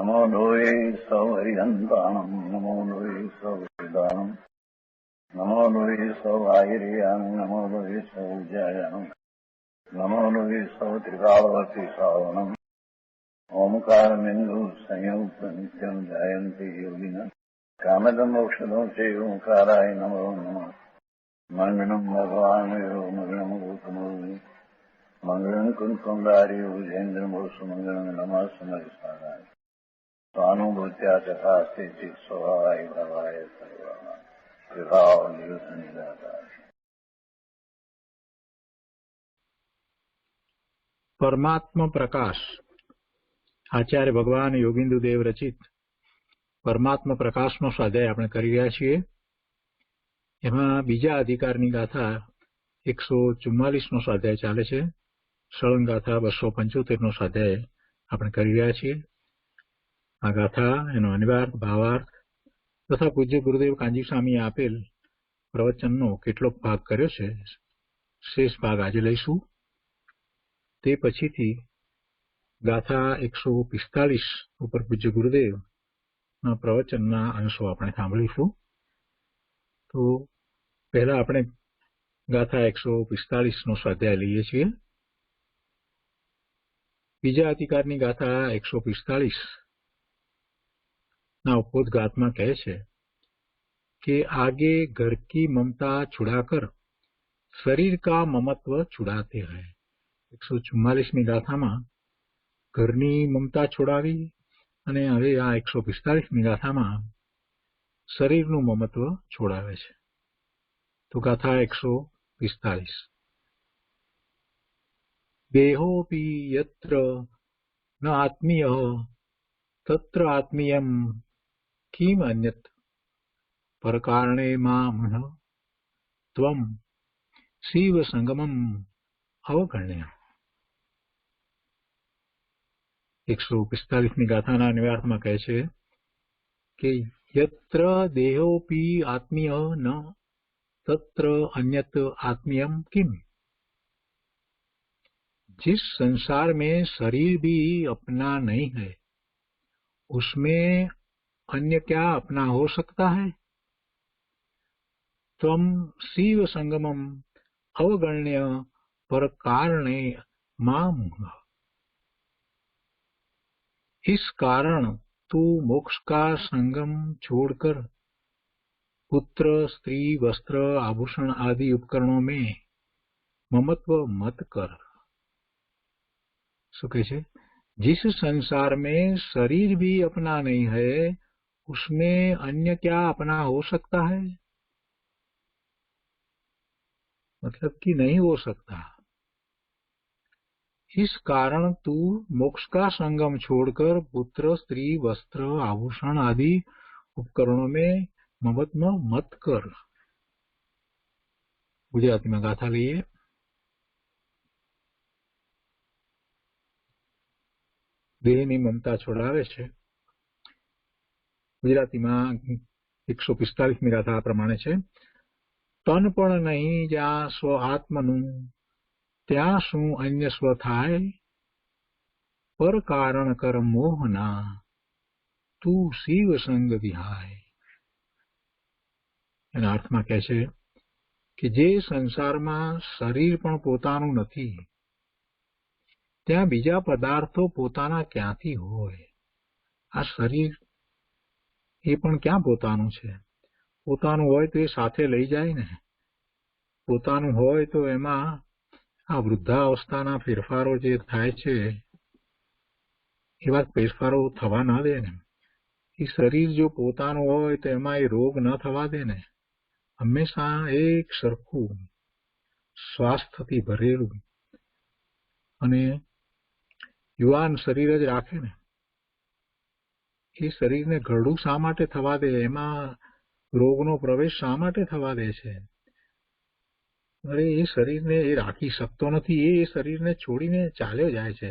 नमो लोये सौहरिहन्ताणम् नमो लोये सौहृदानम् नमो लोये सौभागिर्यानम् नमो लोये सौजायानम् नमो लोये सौत्रिकालवती सावनम् ओंकारमिन्दु संयुक्त नित्यम् जायन्ति योगिनः कामदमोक्षदो चैव ओंकाराय नमो नमः मङ्गलम् भगवान् यो मङ्गलम् गौतमो मंगलम कुंकुंडारी उजेन्द्रमो सुमंगलम नमः समरिसाराय स्वानुभूत्या तथा स्थिति स्वभावाय भवाय सर्वाः विभाव नियुक्त निराकार। परमात्मा प्रकाश आचार्य भगवान योगिंदुदेव रचित परमात्मा प्रकाश नो स्वाध्याय આપણે કરી રહ્યા છીએ। એમાં બીજા અધિકારની ગાથા 144 નો સ્વાધ્યાય ચાલે છે। સળંગ ગાથા 275 નો સ્વાધ્યાય આપણે કરી રહ્યા છીએ। આ ગાથા એનો અનિવાર્થ ભાવાર્થ તથા પૂજ્ય ગુરુદેવ કાંજી સ્વામીએ આપેલ પ્રવચનનો કેટલોક ભાગ કર્યો છે, શેષ ભાગ આજે લઈશું। તે પછીથી ગાથા 145 ઉપર પૂજ્ય ગુરુદેવના પ્રવચનના અંશો આપણે સાંભળીશું। તો પહેલા આપણે ગાથા 145 નો સ્વાધ્યાય લઈએ છીએ। બીજા અધિકારની ગાથા 145 ના ઉपोद्घात में कहे छे कि आगे घर की ममता छुड़ाकर शरीर का ममत्व छुड़ाते हैं। 144 गाथा में घरनी ममता छोड़ावी अने हवे आ 145 गाथा में शरीरनु ममत्व छोड़ावे छे। तो गाथा 145 देहोपि यत्र न आत्मीय तत्र आत्मीयं किम अन्यत् परकारणे मां त्वं शिव संगमम् अवगण्य। 145 गाथाना अन्वयार्थ में कहे छे कि यत्र देहोपि आत्मीय न तत्र अन्यत् आत्मीयं किम। जिस संसार में शरीर भी अपना नहीं है उसमें अन्य क्या अपना हो सकता है। त्वं शिव संगमम अवगण्य पर कारणे मां। इस कारण तू मोक्ष का संगम छोड़कर पुत्र स्त्री वस्त्र आभूषण आदि उपकरणों में ममत्व मत कर। सो कहे जिस संसार में शरीर भी अपना नहीं है उसमें अन्य क्या अपना हो सकता है, मतलब कि नहीं हो सकता। इस कारण तू मोक्ष का संगम छोड़कर पुत्र स्त्री वस्त्र आभूषण आदि उपकरणों में ममत्व मत कर। गुजराती में गाथा लीए। देहनी ममता छोड़ावे छे। गुजराती में 145 गाथा प्रमाणे छे तन पण नहीं ज्या स्व आत्मनु त्या शू अन्य स्व थाय पर कारण कर मोहना तू शिव संग विहाय। एना अर्थ में कहे छे कि जे संसार में शरीर पण पोतानुं नथी त्या बीजा पदार्थो पोताना क्यांथी होय। आ शरीर ए पण क्या पोतानुं छे। पोतानुं होय तो ए साथे लई जाय ने। पोतानुं होय तो एमां आ वृद्धावस्थाना फेरफारो जे थाय छे एवा फेरफारो थवा न दे ने। ए शरीर जो पोतानुं होय तो एमां ए रोग न थवा दे ने। हमेशा एक सरखुं स्वास्थ्यथी भरेलुं अने युवान शरीर ज राखे ने। ए शरीर ने घरडुं शा माटे थवा दे, एमां रोगनो प्रवेश शा माटे थवा दे छे। अरे ए शरीर ने ए राखी शकतो नथी। ए शरीर ने छोड़ीने चाल्यो जाय छे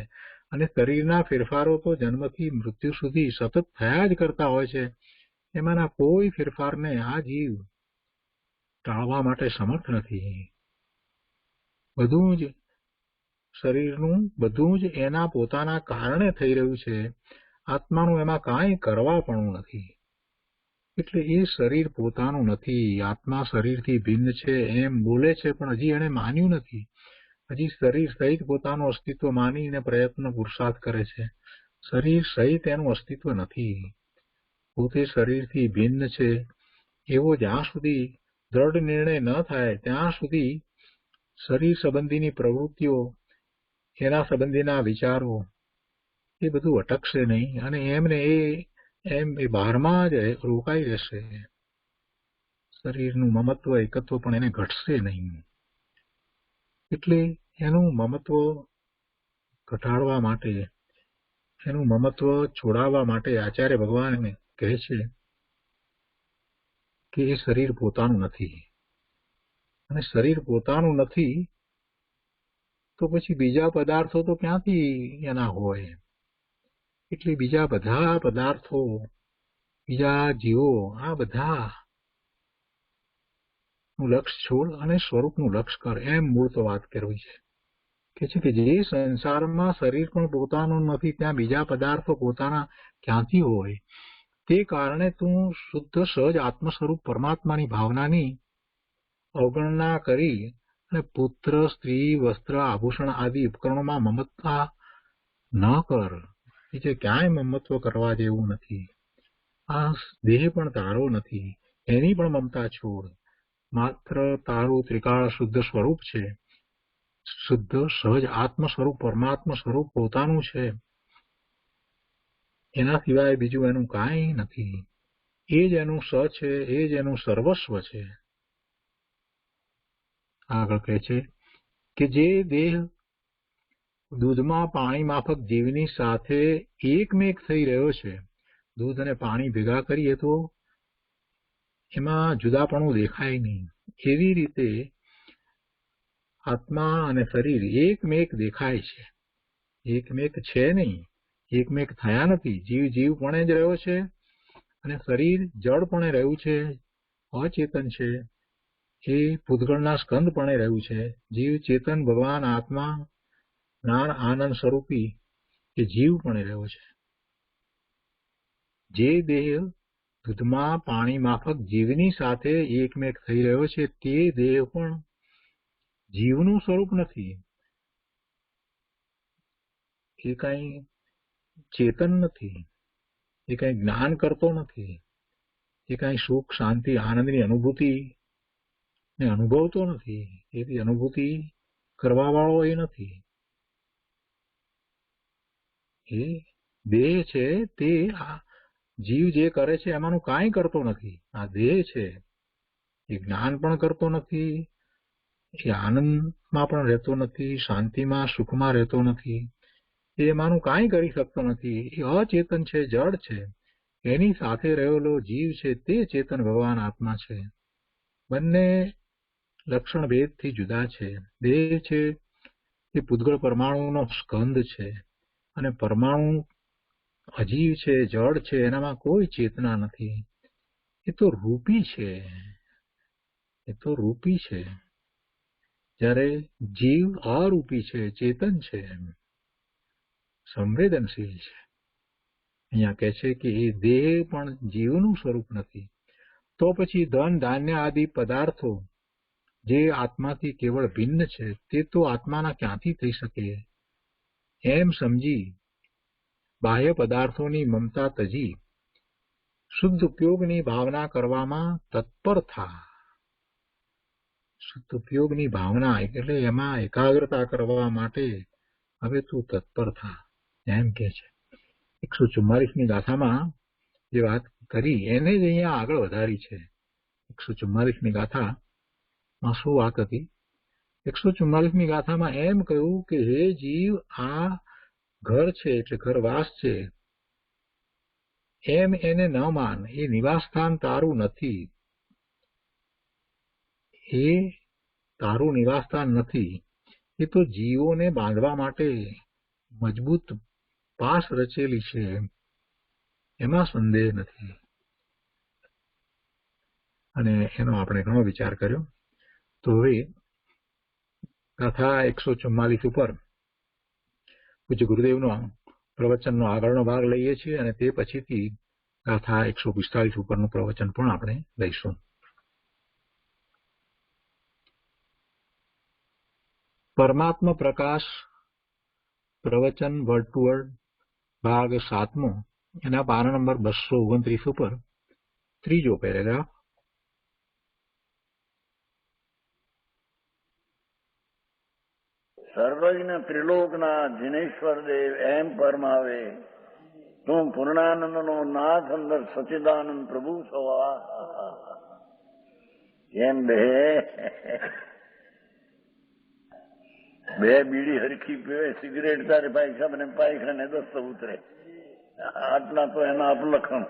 अने शरीरना फेरफारो तो जन्मथी मृत्यु सुधी सतत थया ज करता होय छे। एमांना कोई फेरफारने आ जीव टाळवा माटे समर्थ नथी। बधुं ज शरीरनुं बधुं ज एना पोताना कारणे थई रह्युं छे આત્માનું એમાં કાંઈ કરવાપણું નથી. એટલે એ શરીર પોતાનું નથી. આત્મા શરીરથી ભિન્ન છે એમ બોલે છે, પણ હજી એને માન્યું નથી. હજી શરીર સહિત પોતાનું અસ્તિત્વ માનીને પ્રયત્ન પુરુષાર્થ કરે છે. શરીર સહિત એનું અસ્તિત્વ નથી. પોતે શરીરથી ભિન્ન છે એવો જ્યાં સુધી દ્રઢ નિર્ણય ન થાય ત્યાં સુધી શરીર સંબંધીની પ્રવૃત્તિઓ, એના સંબંધીના વિચારો એ બધું અટકશે નહીં, અને એમને એ બહારમાં જ રોકાઈ રહેશે. શરીરનું મમત્વ એકત્વ પણ એને ઘટશે નહીં. એટલે એનું મમત્વ ઘટાડવા માટે, એનું મમત્વ છોડાવવા માટે આચાર્ય ભગવાન કહે છે કે એ શરીર પોતાનું નથી. અને શરીર પોતાનું નથી તો પછી બીજા પદાર્થો તો ક્યાંથી એના હોય? એટલે બીજા બધા પદાર્થો, બીજા જીવો, આ બધા નું લક્ષ છોડ અને સ્વરૂપનું લક્ષ કર, એમ મૂળ તો વાત કરવી છે. કે જે સંસારમાં શરીર પણ પોતાનું નથી, ત્યાં બીજા પદાર્થો પોતાના ક્યાંથી હોય? તે કારણે તું શુદ્ધ સહજ આત્મ સ્વરૂપ પરમાત્માની ભાવનાની અવગણના કરી અને પુત્ર, સ્ત્રી, વસ્ત્ર, આભૂષણ આદિ ઉપકરણોમાં મમતા ન કર. જે ક્યાંય મમત્વ કરવા જેવું નથી. આ દેહ પણ તારો નથી, એની પણ મમતા છોડ. માત્ર તારું ત્રિકાળ શુદ્ધ સ્વરૂપ છે. શુદ્ધ સહજ આત્મ સ્વરૂપ પરમાત્મા સ્વરૂપ પોતાનું છે. એના સિવાય બીજું એનું કાંઈ નથી. એ જ એનું સ છે, એ જ એનું સર્વસ્વ છે. આગળ કહે છે કે જે દેહ દૂધમાં પાણી માફક જીવની સાથે એકમેક થઈ રહ્યો છે, દૂધ અને પાણી ભેગા કરીએ તો એમાં જુદાપણું દેખાય નહીં. એવી રીતે આત્મા અને શરીર એકમેક દેખાય છે, એકમેક છે નહીં, એકમેક થયા નથી. જીવ જીવપણે જ રહ્યો છે અને શરીર જડપણે રહ્યું છે, અચેતન છે. એ પૂતગળના સ્કંદપણે રહ્યું છે. જીવ ચેતન ભગવાન આત્મા જ્ઞાન આનંદ સ્વરૂપી એ જીવપણે રહ્યો છે. જે દેહ દૂધમાં પાણી માફક જીવની સાથે એકમેક થઈ રહ્યો છે, તે દેહ પણ જીવનું સ્વરૂપ નથી. એ કઈ ચેતન નથી, એ કઈ જ્ઞાન કરતો નથી, એ કઈ સુખ શાંતિ આનંદની અનુભૂતિ ને અનુભવતો નથી. એવી અનુભૂતિ કરવા વાળો એ નથી. એ દેહ છે તે જીવ જે કરે છે એમાંનું કાંઈ કરતો નથી. આ દેહ છે એ જ્ઞાન પણ કરતો નથી, એ આનંદમાં પણ રહેતો નથી, શાંતિમાં સુખમાં રહેતો નથી. એમાંનું કાંઈ કરી શકતો નથી. એ અચેતન છે, જડ છે. એની સાથે રહેલો જીવ છે તે ચેતન ભગવાન આત્મા છે. બંને લક્ષણ ભેદથી જુદા છે. દેહ છે એ પૂતગળ પરમાણુનો સ્કંદ છે, અને પરમાણુ અજીવ છે, જડ છે, એનામાં કોઈ ચેતના નથી. એ તો રૂપી છે, એ તો રૂપી છે. જ્યારે જીવ અરૂપી છે, ચેતન છે, સંવેદનશીલ છે. અહીંયા કહે છે કે એ દેહ પણ જીવનું સ્વરૂપ નથી. તો પછી ધન ધાન્ય આદિ પદાર્થો જે આત્માથી કેવળ ભિન્ન છે તે તો આત્માના ક્યાંથી થઈ શકે? એમ સમજી બાહ્ય પદાર્થોની મમતા તજી શુદ્ધ ઉપયોગની ભાવના કરવામાં તત્પર થા. શુદ્ધ ઉપયોગની ભાવના એટલે એમાં એકાગ્રતા કરવા માટે હવે તું તત્પર થા, એમ કે છે. 144ની ગાથામાં જે વાત કરી એને જ અહીંયા આગળ વધારી છે. 144ની ગાથામાં શું વાત હતી? 144ની ગાથામાં એમ કહ્યું કે હે જીવ, આ ઘર છે એટલે ઘરવાસ છે એમ એને ન માન. એ નિવાસસ્થાન તારું નથી, એ તારું નિવાસસ્થાન નથી. એ તો જીવોને બાંધવા માટે મજબૂત પાસ રચેલી છે, એમાં સંદેહ નથી. અને એનો આપણે ઘણો વિચાર કર્યો. તો હવે ગાથા 144 ઉપર પૂજ્ય ગુરુદેવનો પ્રવચનનો આગળનો ભાગ લઈએ છીએ અને તે પછીથી ગાથા 145 ઉપરનું પ્રવચન પણ આપણે લઈશું. પરમાત્મા પ્રકાશ પ્રવચન વર્ડ ટુ વર્ડ ભાગ 7મો, એના પાના નંબર 229 ઉપર ત્રીજો પેરેગ્રાફ. સર્વજ્ઞ ત્રિલોકના જીનેશ્વર દેવ એમ પરમાવે, તું પૂર્ણાનંદનો નાથ અંદર સચિદાનંદ પ્રભુ સવા. એમ બે બીડી હરખી પીવે, સિગરેટ તારે પાયખા પાયખાને દસ્ત ઉતરે, આટલા તો એના અપલખણ.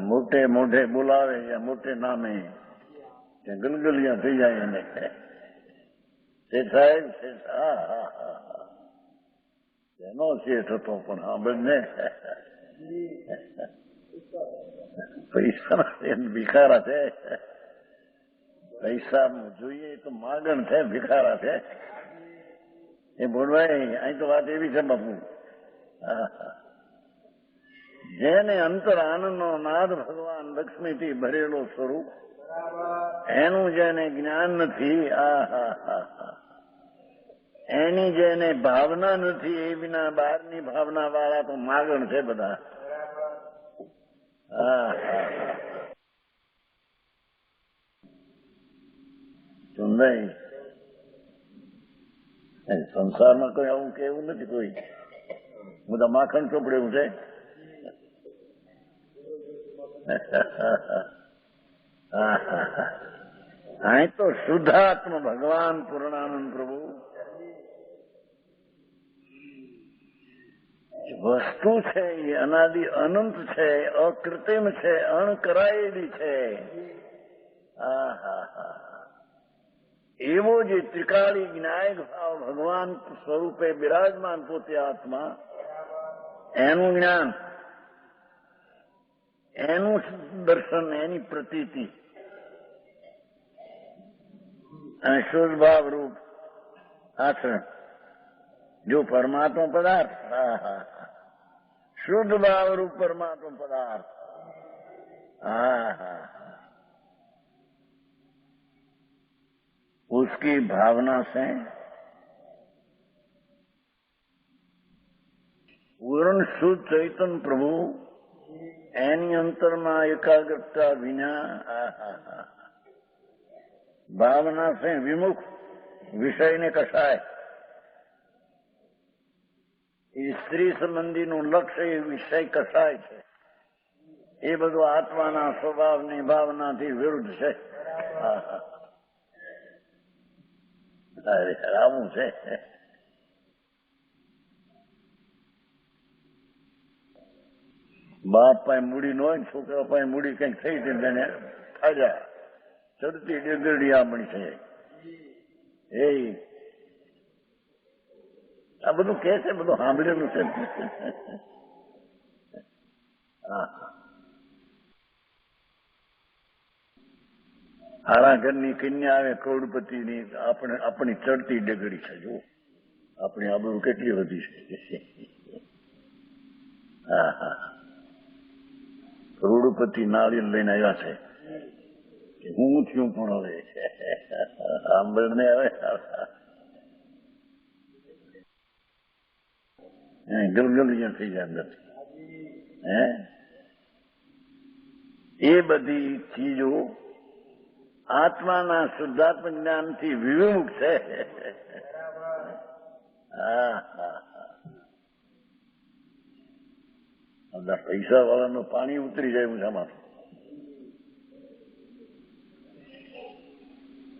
મોટે મોઢે બોલાવે યા મોટે નામે ગલગલિયા થઈ જાય એને. સાહેબ એનો શેઠ હતો પણ આ બંને પૈસા ભિખારા છે. પૈસા જોઈએ તો માગણ છે, ભિખારા છે. એ બોલવાય અહીં તો વાત એવી છે બાપુ, જેને અંતર આનંદનો નાદ ભગવાન લક્ષ્મીથી ભરેલો સ્વરૂપ, એનું જેને જ્ઞાન નથી, એની જેને ભાવના નથી, એ વિના બહારની ભાવના વાળા તો માગણ છે બધા. સુંદર સંસારમાં કોઈ આવું કેવું નથી, કોઈ બધા માખણ ચોપડે એવું છે. અહીં તો શુદ્ધાત્મ ભગવાન પૂર્ણાનંદ પ્રભુ વસ્તુ છે, એ અનાદિ અનંત છે, અકૃત્રિમ છે, અણકરાયેલી છે. એવો જે ત્રિકાળી જ્ઞાયક ભાવ ભગવાન સ્વરૂપે બિરાજમાન પોતે આત્મા, એનું જ્ઞાન, એનું દર્શન, એની પ્રતીતિ અને શુદ્ધ ભાવ રૂપ આચરણ. જો પરમાત્મા પદાર્થ, शुद्ध भाव रूप परमात्मा पदार्थ, उसकी भावना से पूर्ण शुद्ध चैतन्य प्रभु एनी अंतरमा एकाग्रता विना भावना से विमुख विषय ने कसाय. स्त्री संबंधी નું લક્ષ્ય એ વિષય કસાય છે, એ બધું આત્માના સ્વભાવની ભાવનાથી વિરુદ્ધ છે. આવું છે. બાપ પાસે મૂડી ન હોય, છોકરા પાસે મૂડી કઈક થઈ હતી તેને થાજા ચડતી ડેગરડી આપણી છે. એ આ બધું કે છે, બધું સાંભળેલું છે. હારા ઘરની કન્યા આવે કરોડપતિની, આપણી ચડતી ડેગડી છે. જો આપણી આબરૂ કેટલી વધી છે. કરોડપતિ નાળિયેર લઈને આવ્યા છે, હું થયું પણ હવે સાંભળને આવે ગલગલિયા થઈ જાય અંદરથી. એ બધી ચીજો આત્માના શુદ્ધાત્મ જ્ઞાનથી વિમુખ છે. બધા પૈસા વાળાનું પાણી ઉતરી જાય ઊંચામાં.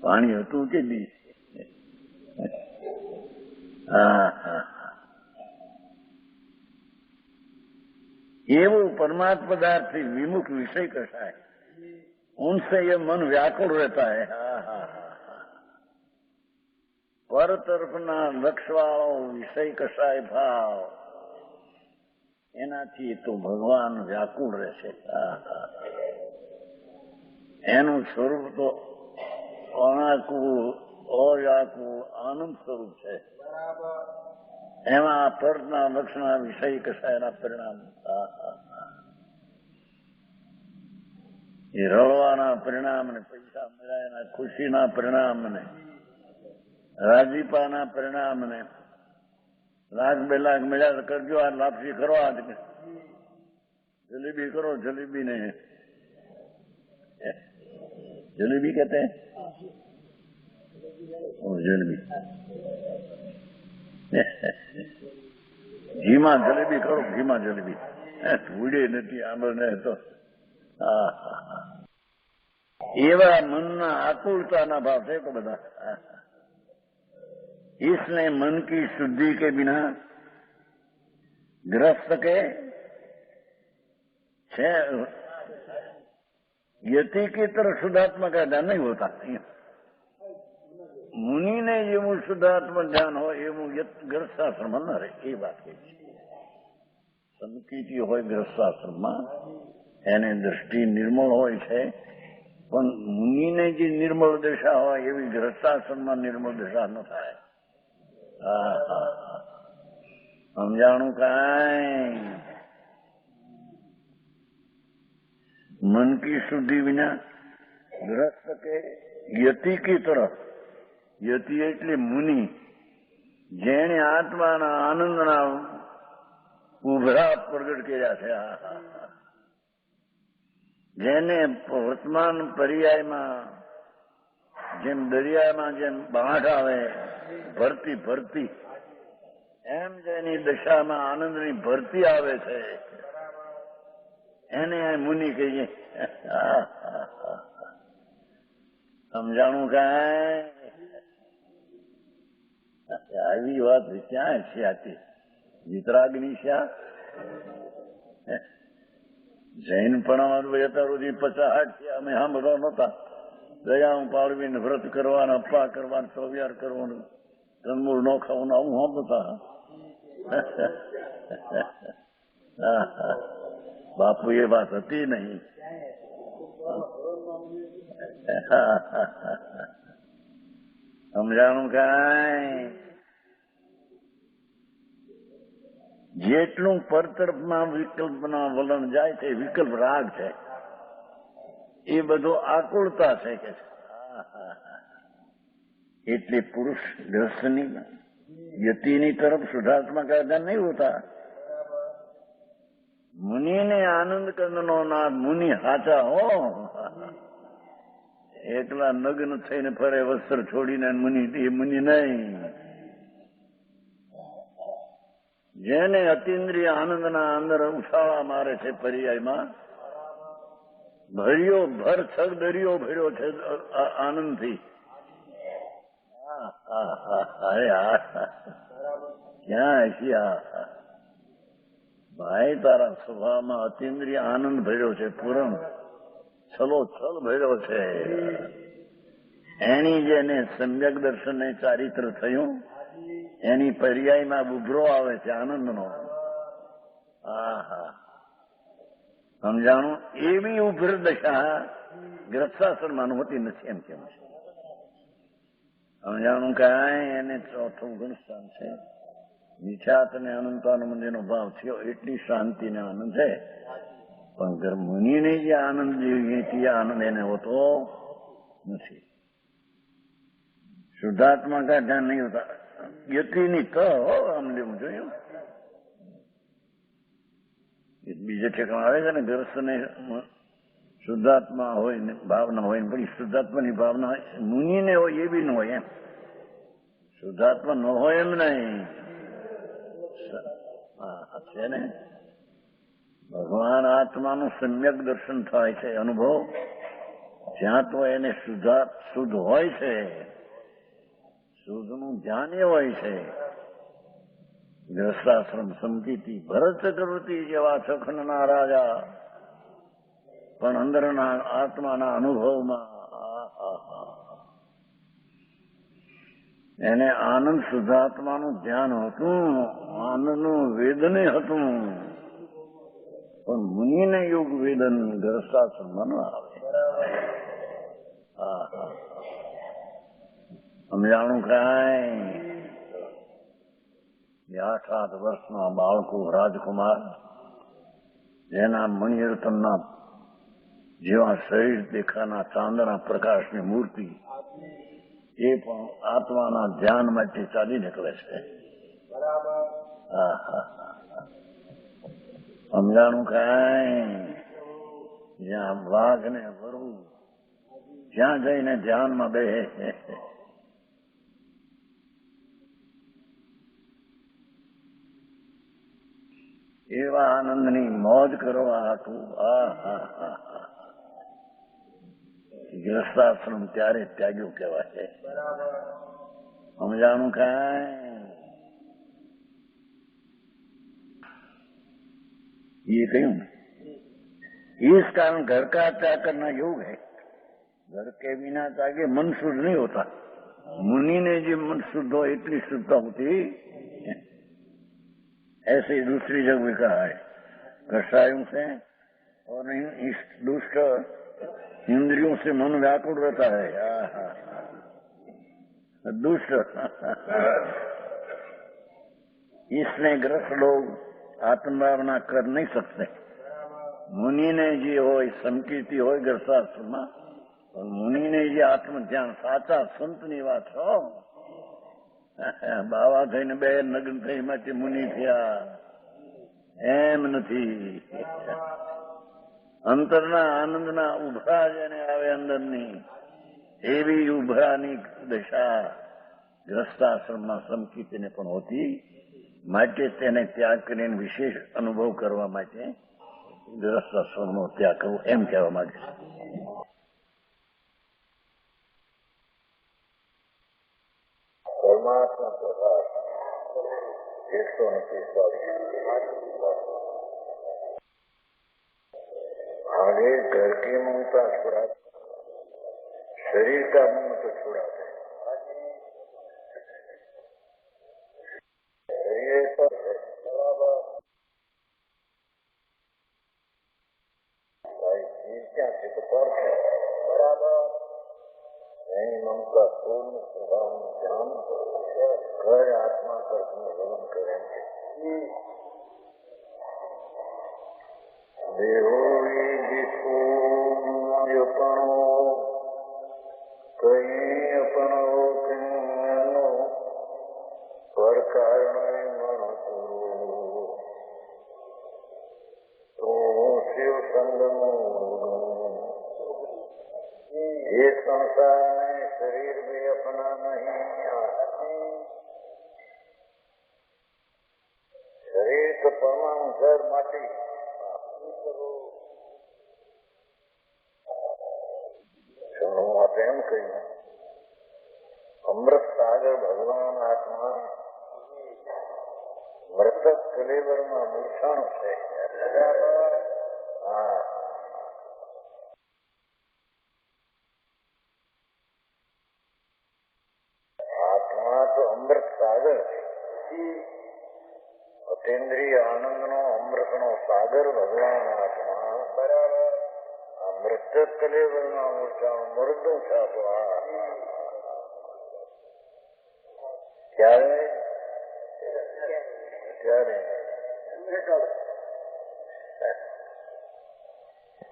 પાણી હતું કે દી. એવું परमात्मा पदार्थ से विमुख विषय कैसा है, उनसे ये मन व्याकुल रहता है. पर तरफना लक्ष्य वाળો વિષય કસાય ભાવ, એનાથી તો ભગવાન વ્યાકુળ રહેશે. એનું સ્વરૂપ તો અનાકુળ અવ્યાકુળ આનંદ સ્વરૂપ છે. એમાં પરના લક્ષણા વિષય કસાયના પરિણામ, એ રળવાના પરિણામ ને પૈસા મળ્યા એના ખુશીના પરિણામ ને રાજીપાના પરિણામ ને લાખ 2 લાખ મળ્યા કરજો, આ લાપસી કરો, આ જલેબી કરો, જલેબી ને जलेबी कहते हैं, जलेबी ઘીમાં જલેબી કરો, ઘીમાં જલેબી ઉડે નથી આંબળને તો. એવા મનના આકુલતાના ભાવ છે તો બધા. इसने मन की शुद्धि के बिना ग्रस्त के यति की तरह शुद्धात्मा का ज्ञान नहीं होता. मुनि ने જેવું શુદ્ધાત્મક જ્ઞાન હોય એવું ગ્રસ્તાશ્રમમાં ન રહે. એ વાત કહી છે. સંકિતી હોય ગ્રસ્તાશ્રમમાં એની દ્રષ્ટિ નિર્મળ હોય છે, પણ મુનિને જે નિર્મળ દશા હોય એવી ગ્રસ્તાશ્રમમાં નિર્મળ દશા ન થાય. સમજાણું કાંઈ? मन की शुद्धि विना ग्रस्त के यति की तरफ, यति એટલે મુનિ, જેણે આત્માના આનંદના ઉભરા પ્રગટ કર્યા છે, જેને વર્તમાન પર્યાયમાં જેમ દરિયામાં જેમ બાંધ આવે ભરતી ભરતી, એમ જેની દશામાં આનંદની ભરતી આવે છે એને મુનિ કહીએ. સમજાણું કાંઈ? આવી વાત ક્યાં છે? આથી વિતરાગની શા જૈન પણ અત્યાર સુધી 50-60 છે. અમે સાંભળવા નહોતા. દયા પાળવીને વ્રત કરવાના, અપ્પા કરવાના, તોવિયાર કરવાનું, કંદમૂળ ન ખાવાનું, આવું સાંભળતા. બાપુ એ વાત હતી નહીં. સમજાણું કાંઈ? જેટલું પર તરફમાં વિકલ્પના વલણ જાય છે, વિકલ્પ રાગ છે, એ બધો આકુળતા છે કે એટલે પુરુષ ગ્રસ્તની યતિની તરફ શુદ્ધાત્મા કાયદા નહીં હોતા. મુનિને આનંદ કંદનો નાથ મુનિ હાચા હો. એકલા નગ્ન થઈને ફરે વસ્ત્ર છોડીને મુનિ, એ મુનિ નહીં. જેને અતિન્દ્રિય આનંદના અંદર ઉછાળા મારે છે પર્યાયમાં, ભર્યો ભર છગ દરિયો ભર્યો છે આનંદથી. ક્યાં હશી? ભાઈ તારા સ્વભાવમાં અતિન્દ્રિય આનંદ ભર્યો છે, પૂરણ છલો છલ ભર્યો છે. એની જેને સમ્યક દર્શનને ચારિત્ર થયું, એની પર્યાયમાં ઉભરો આવે છે આનંદનો. સમજાણું? એવી ઉભર દશા ગ્રસ્તાશ્રમમાં હોતી નથી, એમ કેમ છે. સમજાણું કાંઈ? એને ચોથું ગુણસ્થાન છે. નિખ્યાત અને અનંતાનંદનો ભાવ થયો એટલી શાંતિ ને આનંદ છે, પણ મુનિને જે આનંદ જોઈએ તે આનંદ એને હોતો નથી. શુદ્ધાત્મા કા ધ્યાન નહીં હોતા. યતિની તો આમ લેવું જોયું. બીજે ઠેકાણ આવે છે ને, ગ્રસ્તને શુદ્ધાત્મા હોય ને ભાવના હોય ને, પછી શુદ્ધાત્માની ભાવના હોય, મુનિને હોય એ બી ન હોય. એમ શુદ્ધાત્મા ન હોય એમ નહીં છે ને. ભગવાન આત્માનું સમ્યક દર્શન થાય છે, અનુભવ, જ્યાં તો એને શુદ્ધ હોય છે, શુદ્ધનું ધ્યાન એ હોય છે. ગ્રસ્તાશ્રમ સંકિતિ ભરત ચક્રવર્તી જેવા સખનના રાજા પણ અંદરના આત્માના અનુભવમાં એને આનંદ શુદ્ધાત્માનું ધ્યાન હતું, આનંદનું વેદને હતું, પણ મુનિને યોગ વેદન ગ્રસ્તાશ્રમમાં ન આવે. સમજાણું કાંઈ? 8-8 વર્ષના બાળકો રાજકુમાર જેના મણિરત્નના જેવા શરીર દેખાના ચાંદના પ્રકાશની મૂર્તિ એ પણ આત્માના ધ્યાન માટે ચાલી નીકળે છે. સમજાણું કાંઈ? જ્યાં વાઘને વરવું જ્યાં જઈને ધ્યાનમાં બેસે એવા આનંદની મોજ કરવા હાટું ગૃહસ્થાશ્રમ ત્યારે ત્યાગ્યું કહેવાય. સમજાણું કાંઈ? ये कहीं इस कारण घर का त्याग करना योग है. घर के बिना त्यागे मन शुद्ध नहीं होता. मुनि ने जो मन शुद्ध हो इतनी शुद्धता होती ऐसे दूसरी जगह भी कहा है कषायों से और नहीं इस दुष्ट इंद्रियों से मन व्याकुल रहता है. दुष्ट इसमें ग्रस्त लोग आत्मभावना कर नहीं सकते. मुनि ने जी हो संकीर्ति हो ग्रस्ताश्रम मुनि ने जी आत्म ध्यान साचा संत ની વાત છો. બાવા થઈને બે નગ્ન થઈ માટે મુનિ થયા એમ નથી. અંતરના આનંદના ઉભરા જેને આવે અંદરની એવી ઉભરાની દશા ગ્રસ્તાશ્રમમાં સંકીર્તિને પણ હોતી. માટે તેને ત્યાગ કરીને વિશેષ અનુભવ કરવા માટે ગ્રસ્તાશ્રમનો ત્યાગ કરવો એમ કહેવા માંગે છે. परमात्मा प्रकाश 145 आगे घर की ममता छुड़ा शरीर का मन तो छुड़ाते शरीर पर क्या से तो पर है बराबर नहीं. ममता पूर्ण स्वभाव ध्यान कर आत्मा करने लगन करेंगे. देहो जिसको अपनो कहीं अपनो कहीं पर कारण मन करो तो शिव संग ये संसार में शरीर भी अपना नहीं. शरीर तो परमाणु जड़ माटी सुनो आप एम कही अमृत सागर भगवान आत्मा मृतक कलेवर में मूर्छाण છે. आत्मा तो अमृत सागर अतीन्द्रिय आनंद नो अमृत नो सागर भगवान आत्मा बराबर मृत कलेवर में मूर्छाण मृदु छापो ક્યારે ત્યારે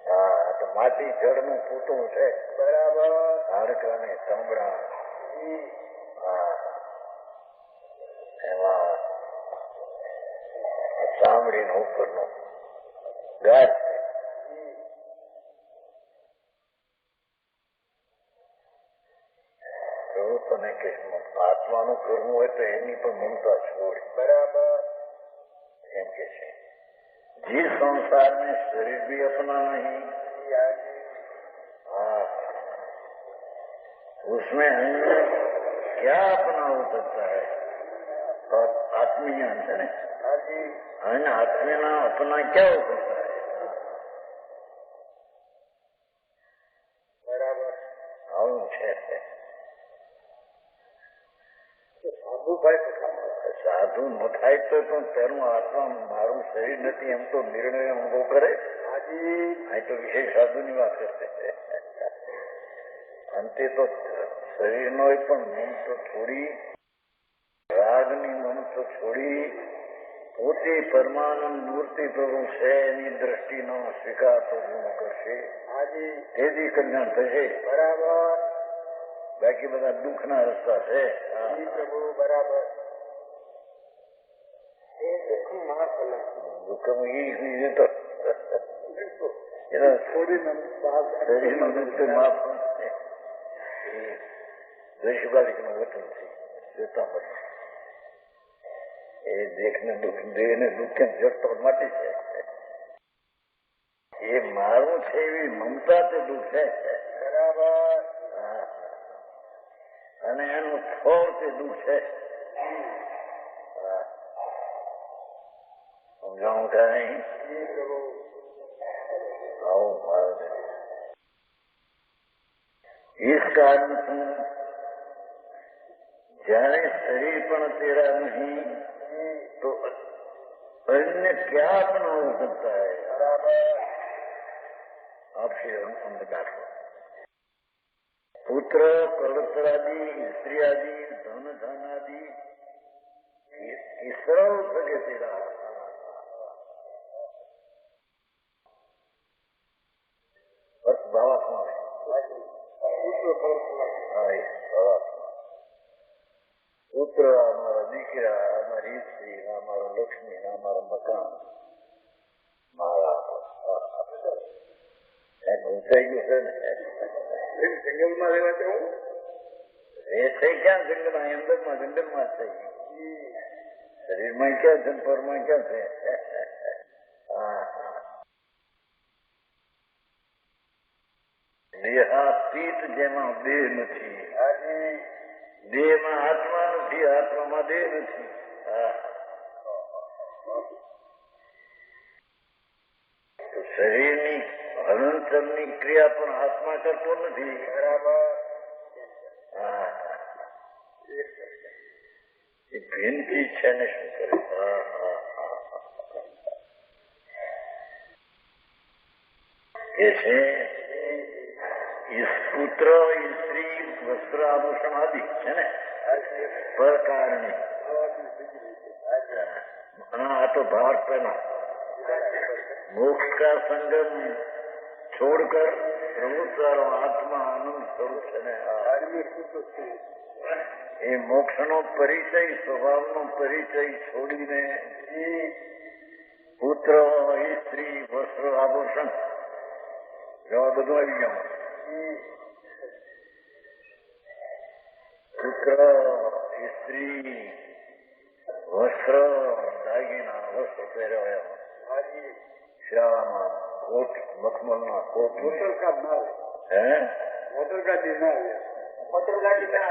હા તો માટી જળનું પૂતું છે બરાબર. હાડકા ને ચામડા એમાં ચામડીનો ઉપરનો ગાઢ છે. તને કે આત્માનું કરવું હોય તો એની પણ મમતા છોડ બરાબર એમ કે છે. जिस संसार में शरीर भी अपना नहीं उसमें अन्य क्या अपना हो सकता है. तो आत्मीय है अन्य आत्मीय ना अपना क्या हो सकता है बराबर. આવું છે. साधु न થાય તો તેનું આત્મા મારું શરીર નથી એમ તો નિર્ણય ઊભો કરે. આ તો વિશેષ સાધુની વાત કરશે. અંતે તો શરીરનો પણ મમતો છોડી, રાગની મમતો છોડી, પોતે પરમાનંદ મૂર્તિ પ્રભુ છે એની દ્રષ્ટિનો સ્વીકાર પ્રભુ કરશે, તેથી કલ્યાણ થશે. બરાબર. બાકી બધા દુઃખના રસ્તા છે. પ્રભુ બરાબર. દુઃખમાં એ તો એના શરીરનો દુઃખ તો માફ છે. દ્વેષબાલિકનું વચન છે. જોતા મળે એ દેખને દુઃખ, દેહને દુઃખ જડતો માટે છે. એ મારું છે એવી મમતા તે દુઃખ છે. બરાબર. અને એનું થોર તે દુઃખ છે. સમજાવું કે નહીં? આવું મારે इस कारण से जाने शरीर पण तेरा नहीं तो अन्य क्या अपना हो सकता है? आपसे अंधकार पुत्र कलत्रादि स्त्री आदि धन धन आदि तीसरा हो सके तेरा अर्थ भावात्मा પુત્ર, અમારા દીકરા, અમારી સ્ત્રી, અમારો લક્ષ્મી, અમારા મકાન, મારા ઊંચાઈ ગયું છે ને જંગલમાં રહેવા જવું એ છે. ક્યાં જંગલમાં? અંદરમાં જંગલમાં જ થઈ ગયું. શરીરમાં ક્યાં છે, પરમાં ક્યાં છે? દેહાતીત જેમાં દેહ નથી, દેહમાં આત્મા નથી, આત્મામાં દેહ નથી. શરીરની હલનચલનની ક્રિયા પણ આત્મા કરતો નથી. બરાબર. એ ભીનથી છે ને શું કરે? કે છે પુત્ર, સ્ત્રી, વસ્ત્ર, આભૂષણ આદિ છે ને પર કારણે. આ તો ભાર પહેલા मोक्ष का संगम छोड़कर प्रभु तारो आत्मा आनंद स्वरूप है. ये मोक्ष नो परिचय, स्वभाव नो परिचय छोड़ीने पुत्र, स्त्री, वस्त्र, आभूषण જવા બધું આવી ગયું. પુત્ર, સ્ત્રી, વસ્ત્ર, દાગીના, વસ્ત્ર પહેર્યા, શાળામાં કોટ, મખમલના કોટ, મોટર કા ના હે મોટર ગાડી ના મોટર ગાડી ના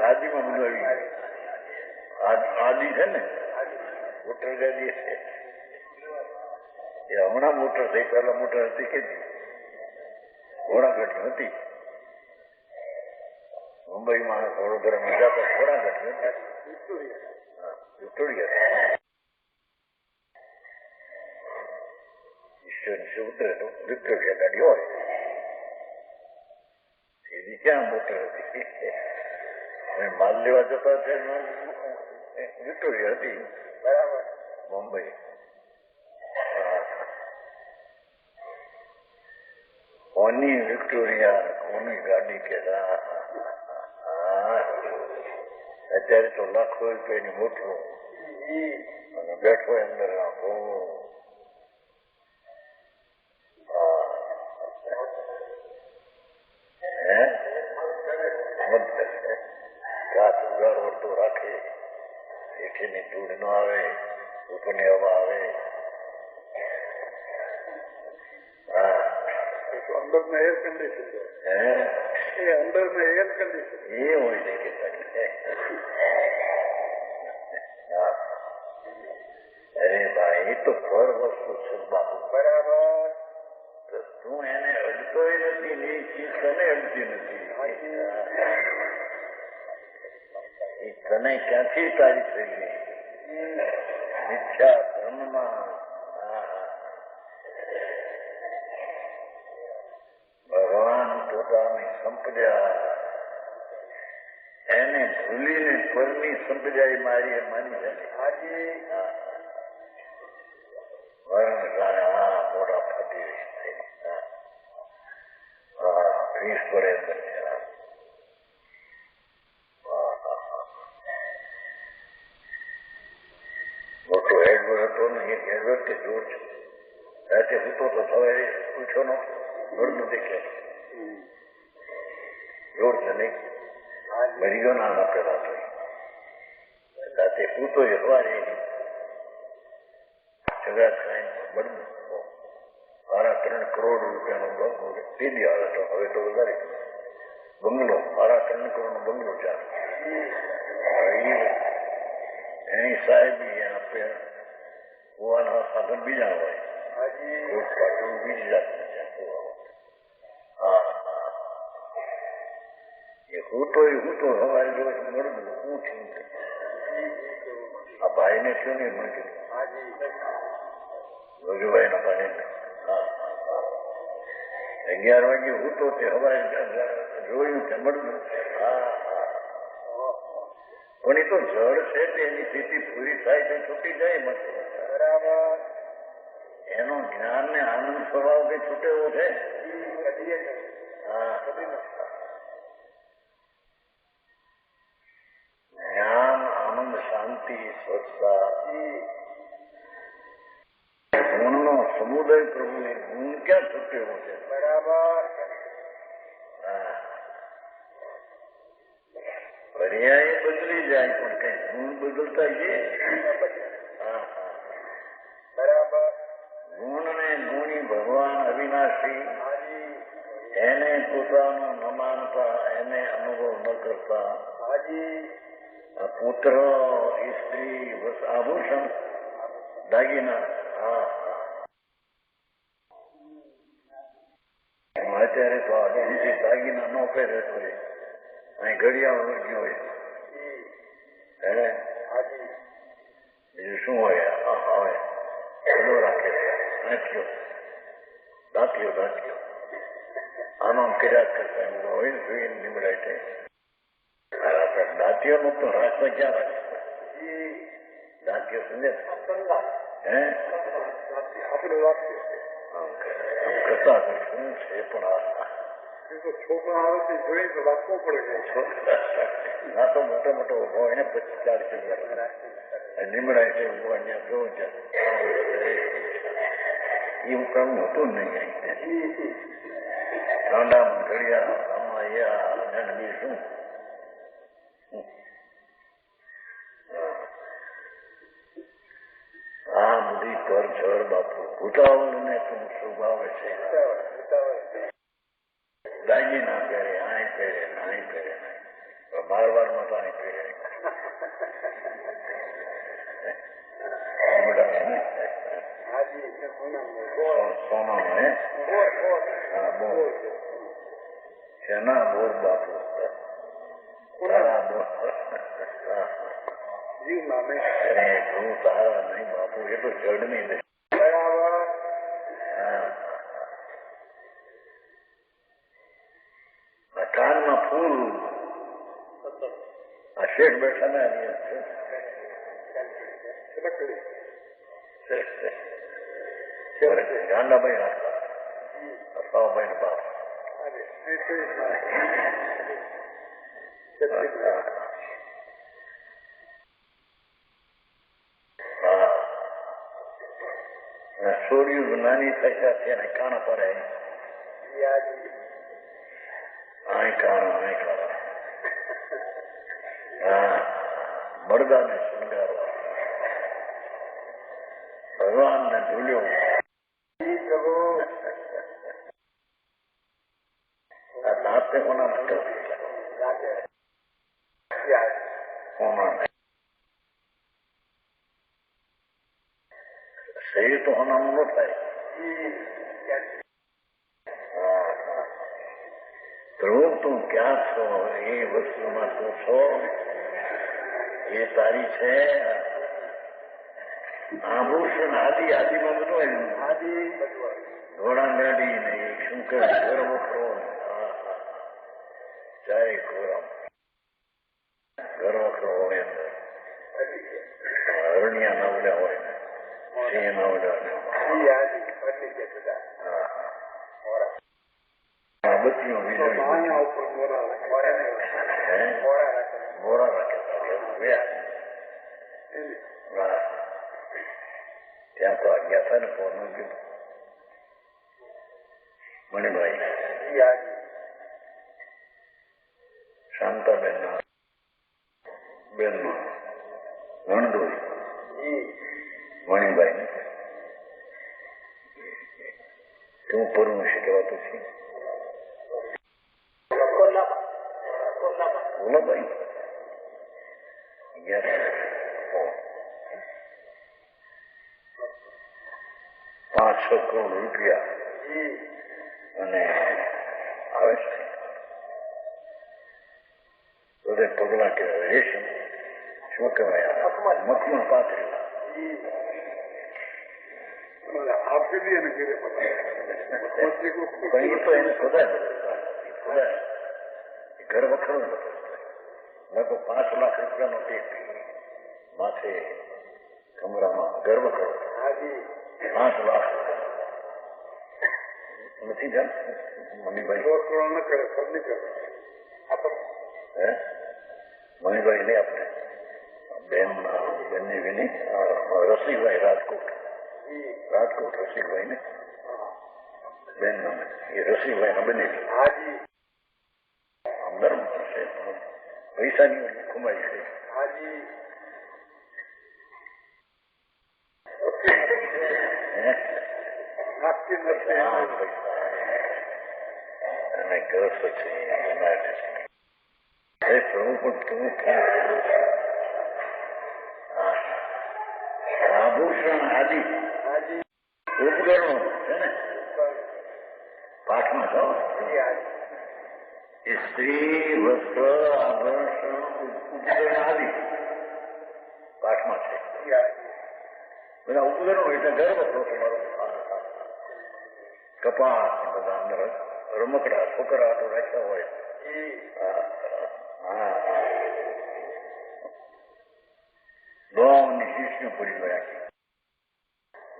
આદિમાં બધું આવી ગયું. આદિ છે ને મોટર ગાડી છે એ હમણાં મોટર થઈ, પેલા મોટર હતી કે ઘોડાગાડી હતી. મુંબઈમાં વડોદરામાં જતા ઘોડાગાડી હતી, વિક્ટોરિયા ઉતરે તો વિક્ટોરિયા ગાડી હોય. એની ક્યાં મોટર હતી? માલ લેવા જતા વિક્ટોરિયા હતી. બરાબર. મુંબઈ કોની વિક્ટોરિયા, કોની ગાડી કે અત્યારે તો લાખો રૂપિયાની મોટર અને બેઠો અંદર વળતો રાખે, એઠીની ધૂળ ન આવે, ઉપરની હવા આવે. અંદરમાં એર કન્ડિશન એ અંદરમાં એર કન્ડિશન એ હોય છે કે અરે ભાઈ એ તો ફળ વસ્તુ છે બાપુ. બરાબર. તું એને અડતોય નથી ને એ ચીજ તને અડતી નથી. એ તને ક્યાંથી તારી થઈ ગઈ મિથ્યા ધર્મમાં. ભગવાન પોતાની સંપદા એને ભૂલીને પરની સંપજાઈ મારી એ માની જાય. વરણ જાણે હા મોઢા ફાટી રીસ પડે બન્યા. મોટો એડવર્ડ હતો ને એક એડવર્ડ કે જોર છે. રાતે સૂતો તો સવારે ઉઠ્યો નો ઘરનું દેખે જોર છે નહીં મરી ગયો ના પેલા તો રાતે સૂતો એ સવારે જગત ખાઈને બળવું 3.5 કરોડ રૂપિયાનો પેલી આવે તો હવે તો વધારે બંગલો 3.5 કરોડનો બંગલો ચાલે. એની સાહેબી એના પેર હોવાના સાધન બીજા હોય બીજી જાતના છે. એ હું તો સવારે જો મળવું શું થયું આ ભાઈને શું નહીં મળ્યું રોજુભાઈ ના પાણી 11 વાગે હું તો તે હવારે જોયું કે મળવું. પણ એ તો જળ છે તે એની સ્થિતિ પૂરી થાય તો છૂટી જાય મળશે. બરાબર. એનો જ્ઞાન ને આનંદ સ્વભાવ કઈ છૂટેવો છે. જ્ઞાન આનંદ શાંતિ સ્વચ્છતા ગુણનો સમુદાય પ્રભુને ગુણ ક્યાં છૂટેવો છે. બરાબર. પર્યાય બદલી જાય પણ કઈ ગુણ બદલતા છે. બરાબર. ગુણ ને ગુણી ભગવાન અવિનાશી એને પોતાનું ન માનતા એને અનુભવ ન કરતા પુત્ર સ્ત્રી આભૂષણ દાગીના અત્યારે તો બીજી દાગીના ન પહેરે તો અહીં ઘડિયાળ વર્ગી હોય બીજું શું હોય હવે પેલો રાખે છે દાંતીઓ આનો કર્યા કરતા એમ હોય જોઈને નીમડાય છે. દાંતીઓનું તો રાખવા ક્યાં રાખે દાંતીઓ સમજે કરતા શું છે પણ છોકરા આવે તે જોઈ તો રાખવો પડે. ના તો મોટો ઉભો હોય ને 25-40 નીમડાય છે ઉભો અહીંયા જોઉં છે એવું કામ હતું નહીં. ગાંડામાં ઘડિયાળ આમાં બી શું આ બધી પર જળ બાપુ ઉતાવળ ને તું સ્વભાવ છે. દાગી ના પહેરે આઈ પહેરે બાર માં તો આઈ પહેરે સોના શેના બોર બાપુ તારા બોર તારા નહીં બાપુ એ તો ચડની નહીં. કાનમાં ફૂલ આ શેઠ બેઠા ને ગાંડાભાઈ રાખતા અફાભાઈ બાપ છોડ્યું નાની થાય તેને કાણા પડે મરદાને શૃંગારવા ભગવાનને ભૂલ્યો આ દાંતે કોના માટે શરીર તો હોનાનું ન થાય. ધ્રુવ તું ક્યાં છો એ વસ્તુમાં તું છો એ તારી છે. આભૂષણ આદિમાં બધું આવ્યું ઘોડા ગાડી નહીં શું કરે ઘર વખરો ચારે ખોરાક સિંહ ઓર્ડર બત્તીઓ મોરા રાખે ત્યાં તો આજ્ઞા થાય ને ફોન કીધું મણિભાઈ શાંતાબેન બેન રણદોઈ મણિભાઈ શું પરવું છે કહેવાતું છે ભોલાભાઈ 5-6 કરોડ રૂપિયા અને આવે છે બધે પગલા કહેવાય રેશમ શું કહેવાય મખમણ પાથરેલા તો એને ખોદાય ઘર વખણું લગભગ 5 લાખ રૂપિયાનો ટેક માથે કમરામાં ઘર વખણો 5 લાખ નથી જાણતું મણિભાઈ મણિભાઈ ને આપણે બેનની વિની રસિકભાઈ રાજકોટ રસિકભાઈ ને બેન નામે એ રસિકભાઈ ના બનેલી આમદાર છે પૈસાની કમાઈ છે અને ઘર પછી પ્રભુ પણ આભૂષણ આદિ ઉપકરણો છે ને પાઠમાં છો સ્ત્રી વસ્ત્ર આભૂષણ ઉપકરણ આદિ પાઠમાં છે બધા ઉપકરણો એટલે ગર્વ હતો તમારો કપાસ બધા અંદર રમકડા છોકરા તો રાખ્યા હોય દોની શીશીઓ પડી ગયા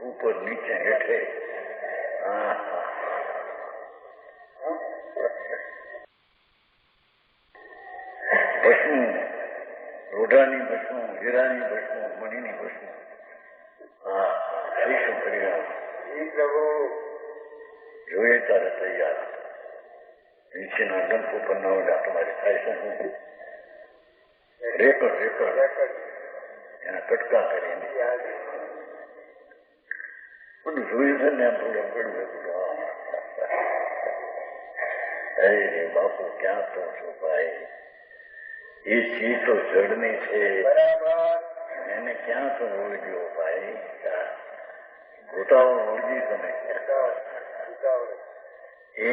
ઉપર નીચે હેઠે ભસ્મું રોઢાની ભસ્મું હીરાની ભસ્મું મણીની ભસ્મું શીશો કરી રહ્યા જોઈએ તારે તૈયાર નીચેના ડંકો પર ન ઓડા તમારે થાય શું રેકર્ડ એના કટકા કરીને બધું જોયું છે ને એમ થોડું પડ્યું અરે બાપુ ક્યાં તો છો ભાઈ એ ચીજ તો જડની છે એને ક્યાં તો ઓળગ્યો ભાઈ ગોતાવળ ઓળગી તમે એ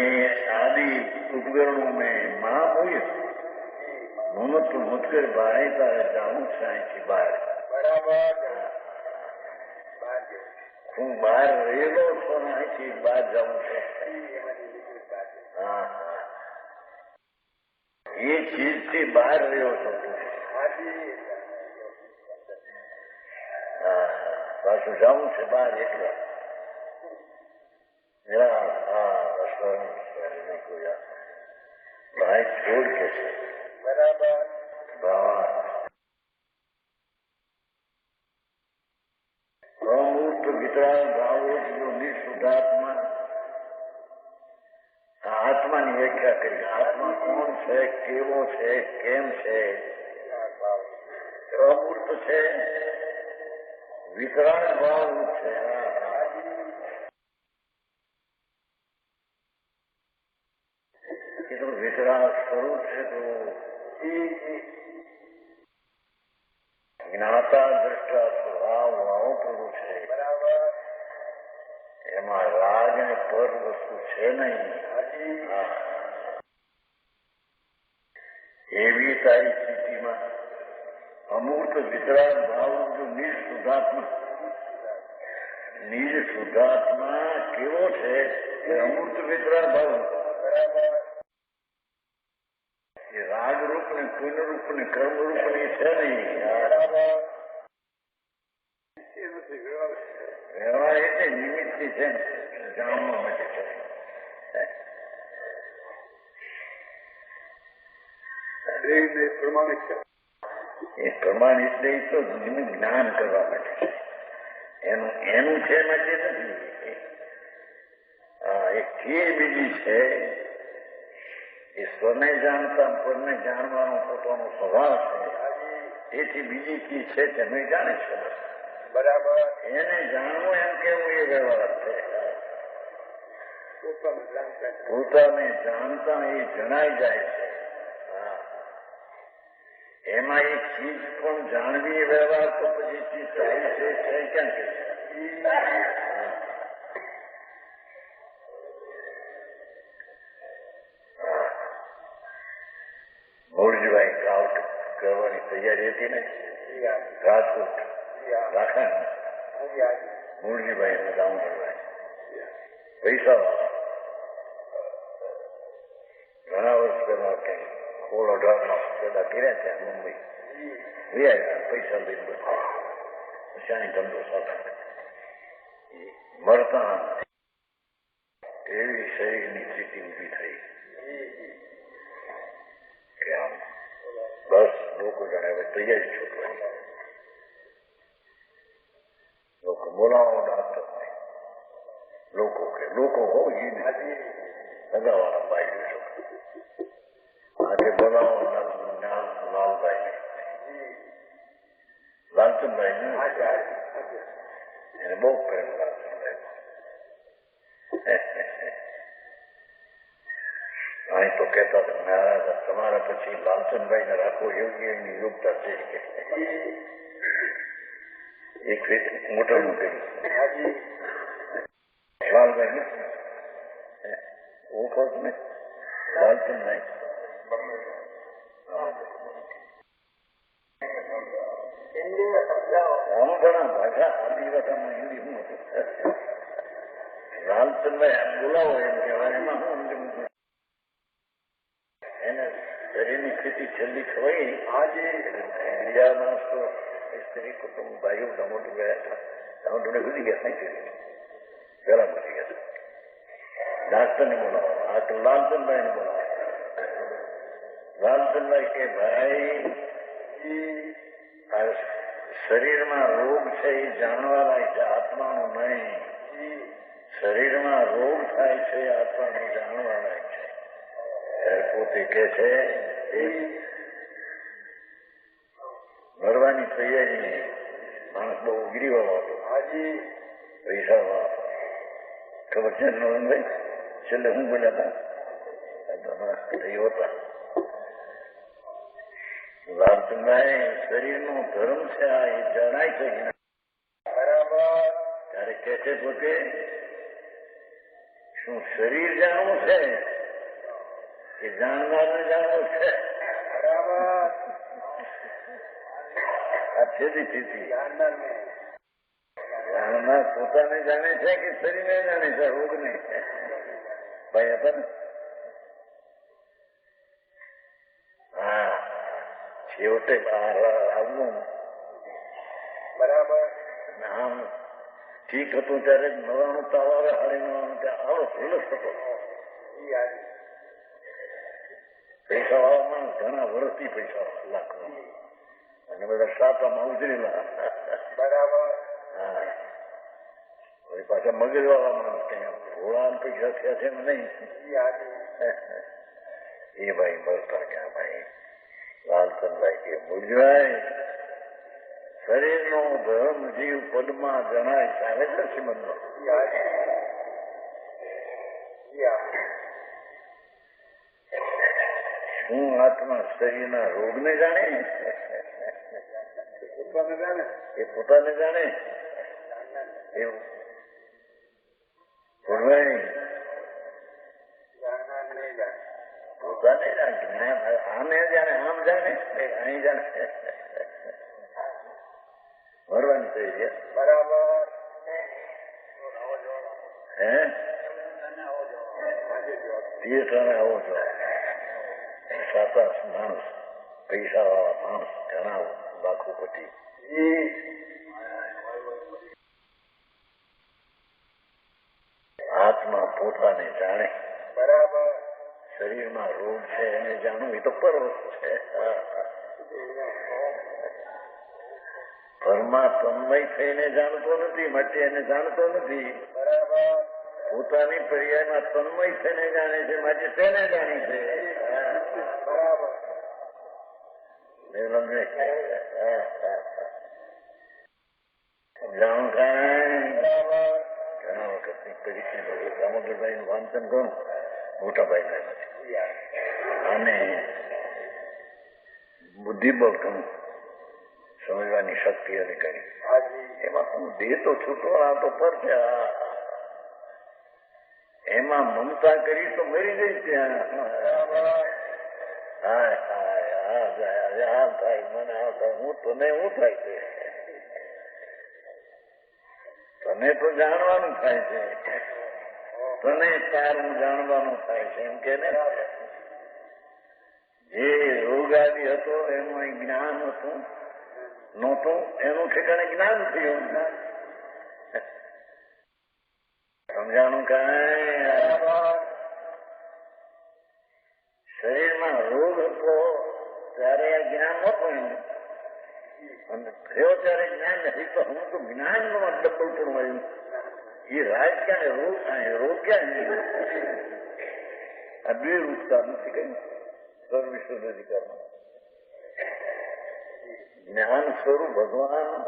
આદि ઉપકરણો में मां हुई मोहम्मद तो मुझकर भाई तारे जाऊं साई બહાર હું બહાર રહેલો છો ને અહીંથી બહાર જાઉં છું એ ચીજ થી બહાર રહ્યો છો પાછું જાઉં છે બહાર એકલા ભાઈ છોડ કે છે અમૂર્ત વિતરાળ ભાવો જો નિઃશુદ્ધાત્મા આત્માની વ્યાખ્યા કરી આત્મા કોણ છે કેવો છે કેમ છે અમૂર્ત છે વિતરાળ ભાવ છે એ તો વિતરાળ સ્વરૂપ છે તો જ્ઞાતા દ્રષ્ટા સ્વભાવ ભાવો પ્રભુ છે એમાં રાગ અને પર વસ્તુ છે નહીં એવી તારી સ્થિતિમાં અમૂર્ત વિતરાળ ભાવ જો નિઃશુદ્ધાત્મા કેવો છે એ અમૂર્ત વિતરાળ ભાવ એ રાગ રૂપ ને પુન રૂપ ને કર્મ રૂપ ની છે નહીં વ્યવહાર એટલે નિમિત્તથી છે જાણવા માટે છે. એ પ્રમાણિત નહીં તો જ્ઞાન કરવા માટે છે. એનું છે માટે નથી. એક ચીજ બીજી છે એ સ્વને જાણતા પરને જાણવાનો પોતાનો સ્વભાવ છે. તેથી બીજી ચીજ છે તમે જાણે છે. બરાબર. એને જાણવું એમ કેવું એ વ્યવહાર છે. પોતાને જાણતા એ જણાઈ જાય છે. એમાં એક ચીજ પણ જાણવી વ્યવહાર તો પછી ચીજ સારી છે ક્યાં કે મોરજીભાઈ કાઉટ કરવાની તૈયારી હતી ને રાજકોટ રાખા મોરજીભાઈ કામ કરવાય પૈસા વાળા ઘણા વર્ષ પહેલા કઈ ખોળ 18 પેદા કર્યા છે મુંબઈ પૈસા લઈને બધા શાની ધંધો સાથે મળતા એવી શરીરની સ્થિતિ ઉભી થઈ કે આમ બસ લોકો જાણે હવે તૈયારી છૂટવાની. લોકો બોલાવો ડાક્ટર લોકો હોય ને લગાવવાના બાઈ છો આજે બોલાવો લાલભાઈ લાલચંદભાઈ એને બહુ પ્રેમ લાલચંદભાઈ અહીં તો કહેતા હતા તમારા પછી લાલચંદભાઈ ને રાખવો યોગ્ય એની યોગ્યતા છે કે એક મોટા મોટી લાલભાઈ ઓળખો ને લાલચંદભાઈ ઘણા ભાષા આદિવાસામાં હિન્દી શું હતું લાલચંદભાઈ બોલાવો એમ કહેવાય એમાં શું એને શરીરની સ્થિતિ છેલ્લી ખવાઈ બીજા માણસ તો સ્ત્રી કુટુંબ ભાઈઓ ડામોટું ગયા હતા ડામોટુને ભૂલી ગયા નહીં પેલા ભૂલી ગયા ડાક્ટરને બોલાવો આ તો લાલચંદભાઈને બોલાવો. લાલચંદભાઈ કે ભાઈ આ શરીરમાં રોગ છે એ જાણવા લાયક છે આત્માનું નહીં. શરીરમાં રોગ થાય છે આત્માનું જાણવા લાયક છે. પોતે કે છે મરવાની તૈયારી માણસ બહુ ઉગરી વાળો હતો પૈસા વાળો ખબર છે નોનભાઈ છેલ્લે હું બોલ્યા હતા લાલચંદભાઈ શરીરનો ધર્મ છે આ એ જણાય છે બરાબર. ત્યારે કે છે પોતે શું શરીર જાણવું છે કે જાણનારને જાણવું છે બરાબર. આ છેલ્લી સ્થિતિ જાણનાર પોતાને જાણે છે કે શરીરને જાણે છે રોગ નહીં ભાઈ હતા ને હા છેવટે બહાર આવવું બરાબર. આમ ઠીક હતું ત્યારે 99 તાવ આવે 99 ત્યાં આવો ઝીલસ હતો. પૈસા વાળા માણસ ઘણા વર્ષથી પૈસા લાખ અને બધા સાતામાં ઉજરેલા બરાબર. હા પાછા મગજ વાળા માણસ કઈ ઘોડા પૈસા થયા છે નહીં એ ભાઈ મળતા ક્યાં ભાઈ. લાલચંદભાઈ કે મૂળભાઈ શરીરનો ધર્મ જીવ પદમાં જણાય ચાલે છે શ્રીમંત શું આત્મા શરીરના રોગને જાણે એ પોતાને જાણે એવું પોતાને જાણે આને જાણે આમ જાણે અહીં જાણે મરવાની થઈ ગયા બરાબર. હે થિયેટરને આવો છો સાતા માણસ પૈસા વાળા માણસ ઘણા લાખોપતિ પોતાને જાણે. બરાબર. શરીરમાં રોગ છે એને જાણવું એ તો પરવશ છે. પરમાત્મય થઈને જાણતો નથી, માટે એને જાણતો નથી. બરાબર. પોતાની પર્યાયમાં તન્મય થઈને જાણે છે, માટે તેને જાણી છે. બરાબર. જાણું ઘણા વખતની પરીક્ષા દામોદરભાઈ નું વાંચન કરું, મોટાભાઈ અને બુદ્ધિબળ કહું, સમજવાની શક્તિ અને કરી એમાં હું દેહ તો છૂટવાના તો પર છે. એમાં મમતા કરી તો મરી ગઈ ત્યાં. હાય હાય આ થાય મને આ થાય, હું તને શું થાય છે? તને તો જાણવાનું થાય છે, તને તારું જાણવાનું થાય છે એમ કે ને. જે રોગાદી હતો એમાં જ્ઞાન હતું નહોતું, એનું ઠેકાણે જ્ઞાન થયું. સમજાણું કાંઈ? શરીરમાં રોગ હતો ત્યારે આ જ્ઞાન નહોતું એનું, અને થયો ત્યારે જ્ઞાન નથી. તો હું તો જ્ઞાન નો ડબલ પણ મળ્યું. એ રાજ ક્યાં રોગ ક્યાં આ બે રૂપતા નથી કઈ સર્વિશ્વ અધિકારમાં. જ્ઞાન સ્વરૂપ ભગવાન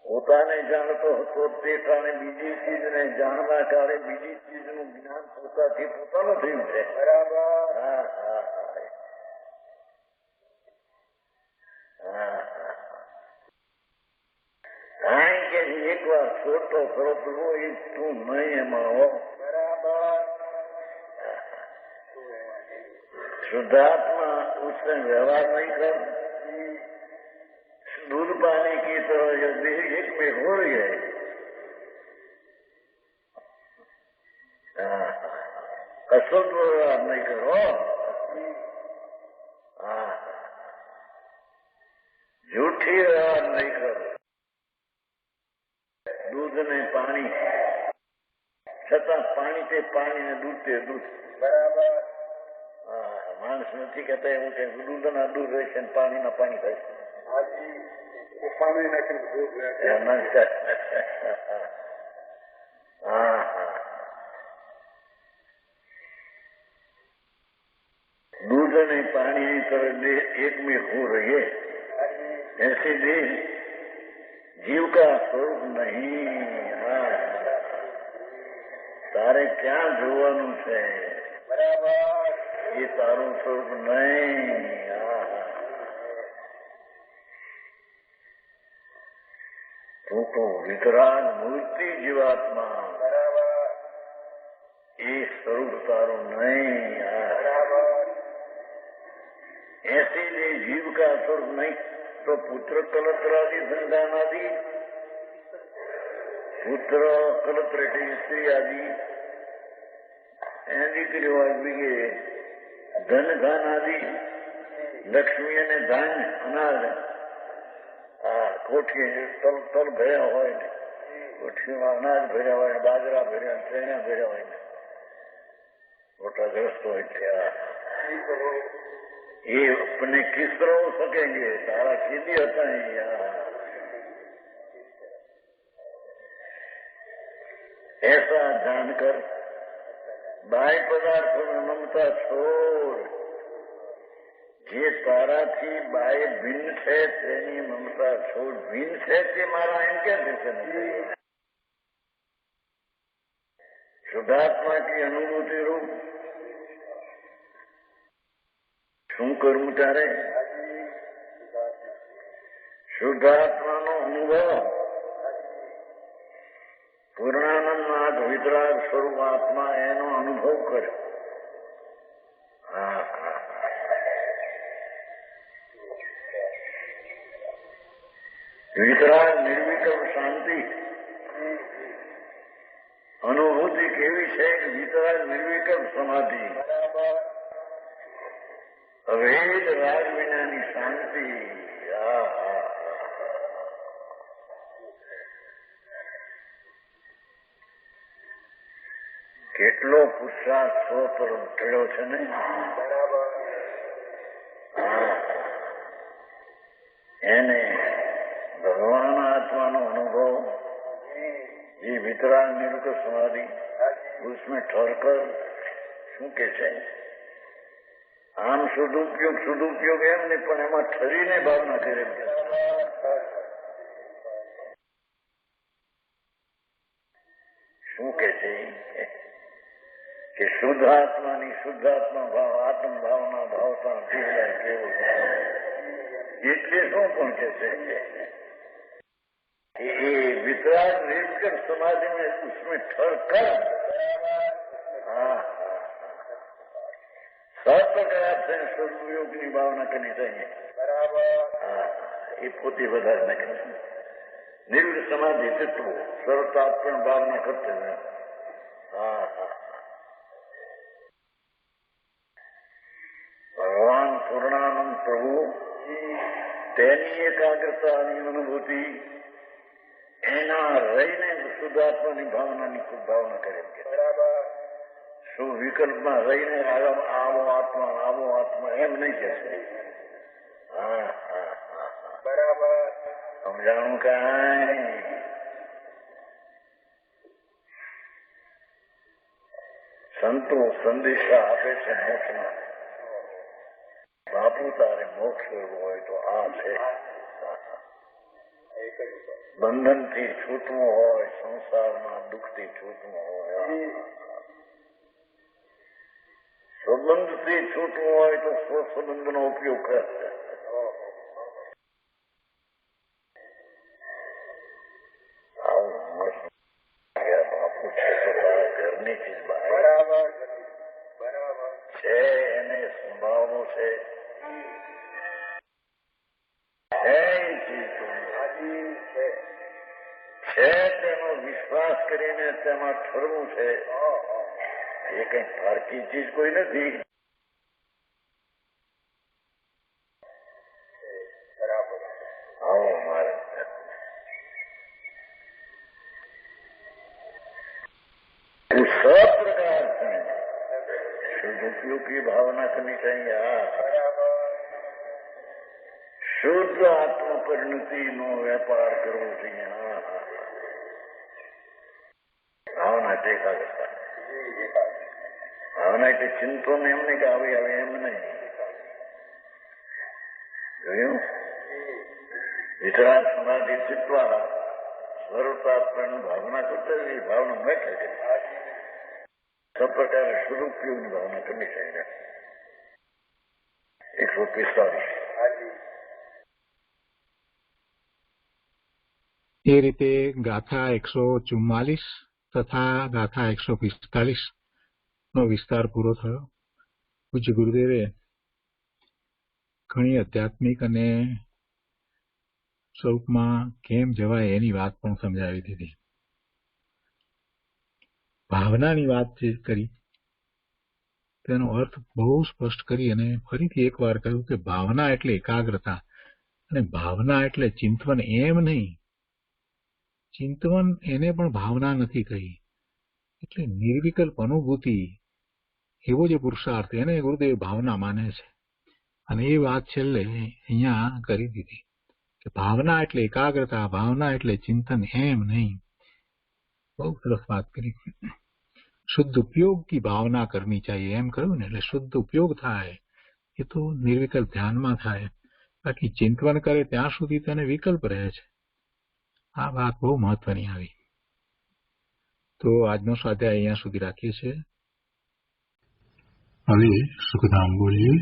પોતાને જાણતો હતો, તે કારણે બીજી ચીજને જાણવા કારણે બીજી ચીજનું જ્ઞાન પોતાથી પોતાનું થયું છે. બરાબર. હા હા હા કે એક વાર છોટો ખરો પેલો એ તું નહીં એમાં હો. બરાબર. शुद्धात्मा उससे व्यवहार नहीं कर, दूध पानी की तरह यदि एक में हो रही है, अशुद्ध व्यवहार नहीं करो. झूठी व्यवहार नहीं करो. दूध ने पानी छता पानी ते पानी ने दूध ते दूध. बराबर. માણસ નથી કહેતા એવું કે દૂધના દૂધ રહેશે પાણીના પાણી થાય. પાણી નાખીને दूध ने पानी तरह एक में हो रही है, ऐसे भी जीव का स्वरूप नहीं. तारे क्या જોવાનું છે? બરાબર. ये तारू स्वरूप नहीं. तो वितराग मूर्ति जीवात्मा. बराबर. ये स्वरूप तारू नहीं. बराबर. ऐसे ही जीव का स्वरूप नहीं तो पुत्र कलत्रादि संतान आदि, पुत्र कलत्र स्त्री आदि દીકરીઓ આવી, ધન ધન આદિ લક્ષ્મી અને ધાન અનાજ કોઠી તલ ભર્યા હોય ને, કોઠીમાં અનાજ ભર્યા હોય, બાજરા ભર્યા, ચણા ભર્યા હોય ને, મોટા ગ્રસ્ત હોય ત્યાં ये अपने किस तरह हो सकेंगे? सारा सीधी होता है यार. ऐसा जानकर बाह्य पदार्थों में ममता छोड़, જે તારાથી બાય ભિન્ન છે તેની મમતા છોડ. ભિન્ન છે તે મારા એમ કેમ થશે નથી? શુદ્ધાત્મા કી અનુભૂતિ રૂપ શું કરવું તારે? શુદ્ધાત્માનો અનુભવ પૂર્ણાનંદ નાથ વિતરાગ સ્વરૂપ આત્મા એનો અનુભવ કરે. વિતરાગ નિર્વિકલ્પ શાંતિ અનુભૂતિ કેવી છે? વિતરાગ નિર્વિકલ્પ સમાધિ, અભેદ રાગ વિનાની શાંતિ. કેટલો પુરુષાર્થ સ્વ તરફ થયો છે ને. એને ભગવાન આત્માનો અનુભવ, ये वितराग निरुक्त समाधि, उसमें ठहरकर શું કે છે, આમ સદુપયોગ એમ નહીં, પણ એમાં ઠરીને ભાવના કરે. શું કે છે કે શુદ્ધાત્માની શુદ્ધાત્મા ભાવ, આત્મ ભાવના ભાવતા પીવડાય કેવું એટલે શું પણ કે છે ये वितराग निरुक्त समाधि में उसमें ठहर कर सब प्रकार से सदुपयोग की भावना करनी चाहिए. ये पोती વધારે न करें. निरुक्त समाधि तत्व सर्वतात्म भावना करते हैं. भगवान पूर्णानंद प्रभु तेनी एकाग्रता अनुभूति એના રહીને શુદ્ધાત્માની ભાવનાની ખૂબ ભાવના કરે. શું વિકલ્પમાં રહીને આવો આત્મા એમ નહીં કે છે. બરાબર સમજાણું કાંઈ. સંતો સંદેશા આપે છે મોક્ષમાં. બાપુ તારે મોક્ષ હોય તો આ છે. બંધનથી છૂટવું હોય, સંસારમાં દુઃખથી છૂટવું હોય, સંબંધથી છૂટવું હોય તો સ્વસંબંધનો ઉપયોગ કરે. બાપુ છે તો તારા ઘરની ચીજ બરાબર છે, એને સંભાવનું છે તેનો વિશ્વાસ કરીને તેમાં ઠરવું છે. એ કઈ પારકી ચીજ કોઈ નથી. આવો મારે सब प्रकार से सदुपयोग की भावना करनी चाहिए. शुद्ध आत्म परिणति नो व्यापार करવો જોઈએ. ભાવના ટેકા કરતા. ભાવના એટલે ચિંતન એમ નહીં કે આવી એમ નહીં. જોયું? વિતરાગ સમાધિ ચિત્તવાળા સ્વરૂપાત્માની ભાવના કરતા એ ભાવના બેઠે છે. सब प्रकार सदुपयोगની भावना करनी चाहिए. 145 એ રીતે ગાથા 144 તથા ગાથા 145 નો વિસ્તાર પૂરો થયો. પૂજ્ય ગુરુદેવે ઘણી આધ્યાત્મિક અને સ્વરૂપમાં કેમ જવાય એની વાત પણ સમજાવી દીધી. ભાવનાની વાત જે કરી તેનો અર્થ બહુ સ્પષ્ટ કરી અને ફરીથી એકવાર કહ્યું કે ભાવના એટલે એકાગ્રતા અને ભાવના એટલે ચિંતવન એમ નહીં. ચિંતવન એને પણ ભાવના નથી કહી. એટલે નિર્વિકલ્પ અનુભૂતિ એવો જે પુરુષાર્થ એને ગુરુદેવ ભાવના માને છે. અને એ વાત છેલ્લે અહીંયા કરી દીધી કે ભાવના એટલે એકાગ્રતા, ભાવના એટલે ચિંતન એમ નહીં. બહુ સરસ વાત કરી. શુદ્ધ ઉપયોગ की भावना करनी चाहिए એમ કહ્યું ને. એટલે શુદ્ધ ઉપયોગ થાય એ તો નિર્વિકલ્પ ધ્યાનમાં થાય. બાકી ચિંતવન કરે ત્યાં સુધી તેને વિકલ્પ રહે છે. આ વાત બહુ મહત્વની આવી. તો આજનો સ્વાધ્યાય અહીંયા સુધી રાખીએ છીએ. હવે સુખધામ બોલીએ.